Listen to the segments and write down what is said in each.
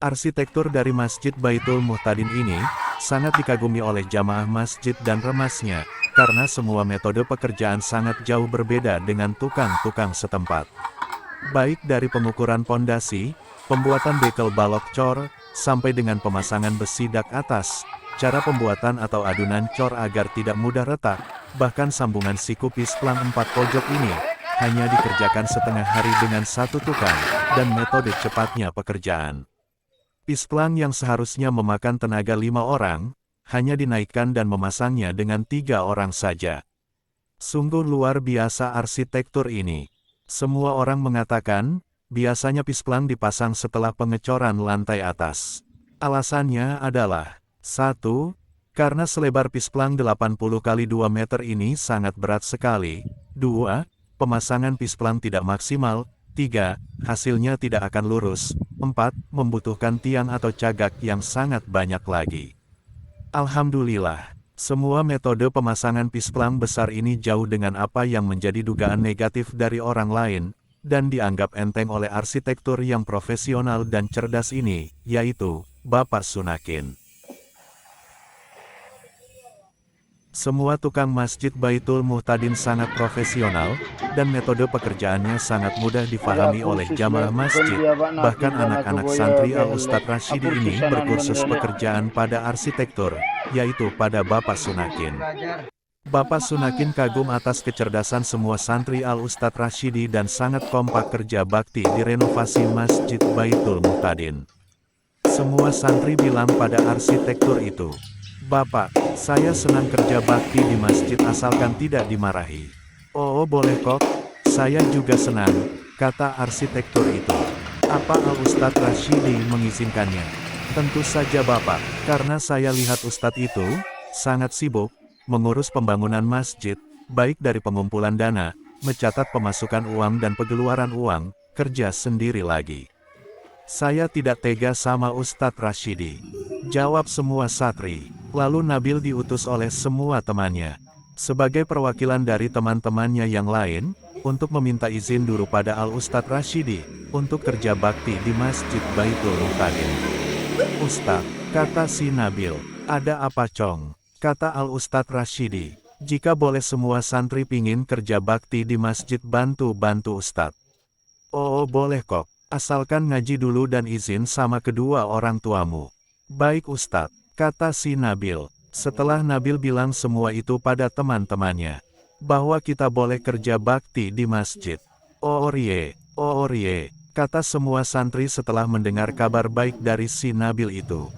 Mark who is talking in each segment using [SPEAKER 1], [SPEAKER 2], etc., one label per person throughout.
[SPEAKER 1] Arsitektur dari Masjid Baitul Muhtadin ini, sangat dikagumi oleh jamaah masjid dan remasnya, karena semua metode pekerjaan sangat jauh berbeda dengan tukang-tukang setempat. Baik dari pengukuran pondasi, pembuatan bekel balok cor, sampai dengan pemasangan besi dak atas, cara pembuatan atau adunan cor agar tidak mudah retak, bahkan sambungan siku pisplang 4 pojok ini, hanya dikerjakan setengah hari dengan satu tukang, dan metode cepatnya pekerjaan. Pisplang yang seharusnya memakan tenaga 5 orang, hanya dinaikkan dan memasangnya dengan 3 orang saja. Sungguh luar biasa arsitektur ini. Semua orang mengatakan, biasanya pisplang dipasang setelah pengecoran lantai atas. Alasannya adalah, 1. Karena selebar pisplang 80 kali 2 meter ini sangat berat sekali. 2. Pemasangan pisplang tidak maksimal. 3. Hasilnya tidak akan lurus. 4. Membutuhkan tiang atau cagak yang sangat banyak lagi. Alhamdulillah, semua metode pemasangan pisplang besar ini jauh dengan apa yang menjadi dugaan negatif dari orang lain, dan dianggap enteng oleh arsitektur yang profesional dan cerdas ini, yaitu Bapak Sunakin. Semua tukang Masjid Baitul Muhtadin sangat profesional, dan metode pekerjaannya sangat mudah difahami oleh jamaah masjid. Bahkan anak-anak santri Al-Ustadz Rashidi ini berkursus pekerjaan pada arsitektur, yaitu pada Bapak Sunakin. Bapak Sunakin kagum atas kecerdasan semua santri Al-Ustadz Rashidi dan sangat kompak kerja bakti di renovasi Masjid Baitul Muhtadin. Semua santri bilang pada arsitektur itu, "Bapak, saya senang kerja bakti di masjid asalkan tidak dimarahi." "Oh, boleh kok, saya juga senang," kata arsitektur itu. "Apa Al-Ustadz Rashidi mengizinkannya?" "Tentu saja Bapak, karena saya lihat Ustadz itu sangat sibuk mengurus pembangunan masjid, baik dari pengumpulan dana, mencatat pemasukan uang dan pengeluaran uang, kerja sendiri lagi. Saya tidak tega sama Ustadz Rashidi," jawab semua santri. Lalu Nabil diutus oleh semua temannya, sebagai perwakilan dari teman-temannya yang lain, untuk meminta izin dulu pada Al-Ustadz Rashidi, untuk kerja bakti di Masjid Baitul Muhtadin. "Ustadz," kata si Nabil, "ada apa Cong?" Kata Al-Ustadz Rashidi, "Jika boleh semua santri pingin kerja bakti di masjid bantu-bantu Ustadz." "Oh boleh kok, asalkan ngaji dulu dan izin sama kedua orang tuamu." "Baik Ustadz," kata si Nabil. Setelah Nabil bilang semua itu pada teman-temannya, bahwa kita boleh kerja bakti di masjid. "Oh rie," kata semua santri setelah mendengar kabar baik dari si Nabil itu.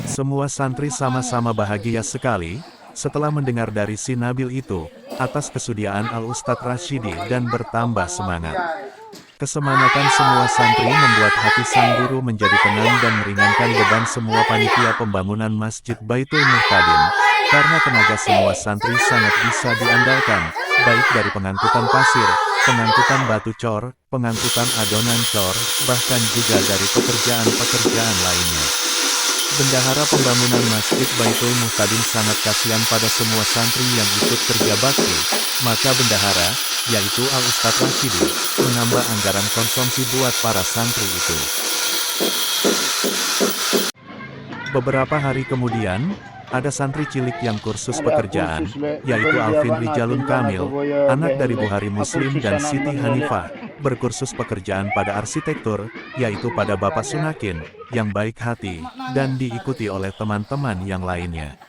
[SPEAKER 1] Semua santri sama-sama bahagia sekali, setelah mendengar dari si Nabil itu, atas kesediaan Al-Ustadz Rashidi dan bertambah semangat. Kesemangatan semua santri membuat hati sang guru menjadi tenang dan meringankan beban semua panitia pembangunan Masjid Baitul Muhtadin, karena tenaga semua santri sangat bisa diandalkan, baik dari pengangkutan pasir, pengangkutan batu cor, pengangkutan adonan cor, bahkan juga dari pekerjaan-pekerjaan lainnya. Bendahara pembangunan Masjid Baitul Muhtadin sangat kasihan pada semua santri yang ikut kerja bakti, maka bendahara, yaitu Al-Ustadz Rashidi, menambah anggaran konsumsi buat para santri itu. Beberapa hari kemudian, ada santri cilik yang kursus pekerjaan, yaitu Alvin Rijalun Kamil, anak dari Buhari Muslim dan Siti Hanifah, berkursus pekerjaan pada arsitektur, yaitu pada Bapak Sunakin, yang baik hati, dan diikuti oleh teman-teman yang lainnya.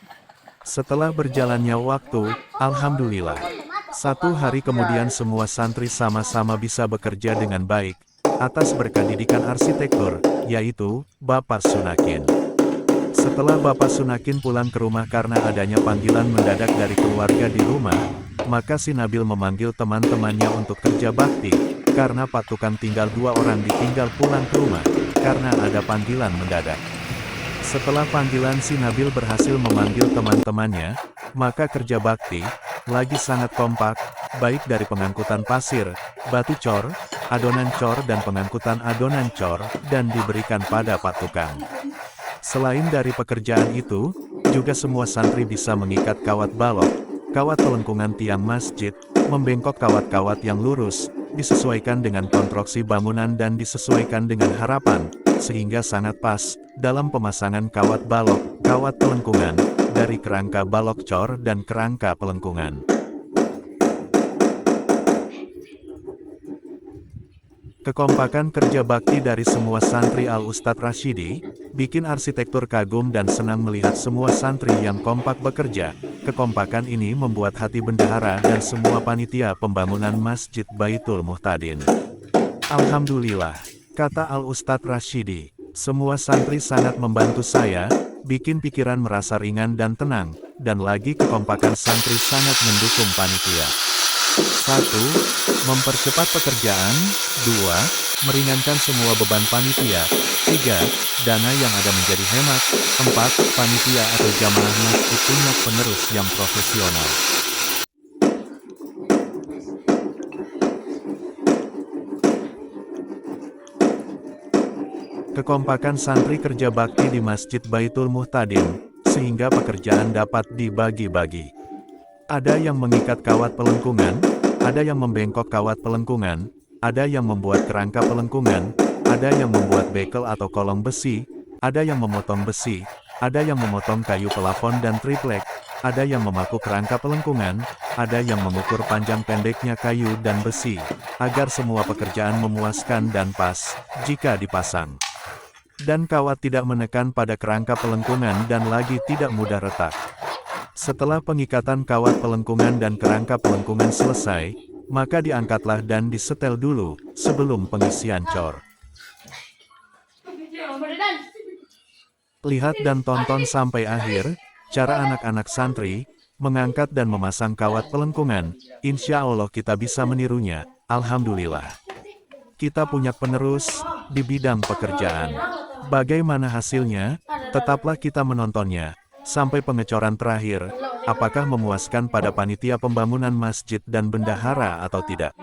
[SPEAKER 1] Setelah berjalannya waktu, alhamdulillah, satu hari kemudian semua santri sama-sama bisa bekerja dengan baik, atas berkat didikan arsitektur, yaitu Bapak Sunakin. Setelah Bapak Sunakin pulang ke rumah karena adanya panggilan mendadak dari keluarga di rumah, maka si Nabil memanggil teman-temannya untuk kerja bakti, karena Pak Tukang tinggal 2 orang ditinggal pulang ke rumah, karena ada panggilan mendadak. Setelah panggilan si Nabil berhasil memanggil teman-temannya, maka kerja bakti, lagi sangat kompak, baik dari pengangkutan pasir, batu cor, adonan cor dan pengangkutan adonan cor, dan diberikan pada Pak Tukang. Selain dari pekerjaan itu, juga semua santri bisa mengikat kawat balok, kawat pelengkungan tiang masjid, membengkok kawat-kawat yang lurus, disesuaikan dengan konstruksi bangunan dan disesuaikan dengan harapan, sehingga sangat pas dalam pemasangan kawat balok, kawat pelengkungan, dari kerangka balok cor dan kerangka pelengkungan. Kekompakan kerja bakti dari semua santri Al-Ustadz Rashidi, bikin arsitektur kagum dan senang melihat semua santri yang kompak bekerja. Kekompakan ini membuat hati bendahara dan semua panitia pembangunan Masjid Baitul Muhtadin. Alhamdulillah, kata Al-Ustadz Rashidi, semua santri sangat membantu saya, bikin pikiran merasa ringan dan tenang, dan lagi kekompakan santri sangat mendukung panitia. 1. Mempercepat pekerjaan. 2. Meringankan semua beban panitia. 3. Dana yang ada menjadi hemat. 4. Panitia atau jamaah masjid punya penerus yang profesional. Kekompakan santri kerja bakti di Masjid Baitul Muhtadin, sehingga pekerjaan dapat dibagi-bagi. Ada yang mengikat kawat pelengkungan, ada yang membengkok kawat pelengkungan, ada yang membuat kerangka pelengkungan, ada yang membuat bekel atau kolong besi, ada yang memotong besi, ada yang memotong kayu pelafon dan triplek, ada yang memaku kerangka pelengkungan, ada yang mengukur panjang pendeknya kayu dan besi, agar semua pekerjaan memuaskan dan pas jika dipasang. Dan kawat tidak menekan pada kerangka pelengkungan dan lagi tidak mudah retak. Setelah pengikatan kawat pelengkungan dan kerangka pelengkungan selesai, maka diangkatlah dan disetel dulu, sebelum pengisian cor. Lihat dan tonton sampai akhir, cara anak-anak santri, mengangkat dan memasang kawat pelengkungan, insya Allah kita bisa menirunya, alhamdulillah. Kita punya penerus, di bidang pekerjaan. Bagaimana hasilnya? Tetaplah kita menontonnya. Sampai pengecoran terakhir, apakah memuaskan pada panitia pembangunan masjid dan bendahara atau tidak?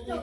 [SPEAKER 2] Iya,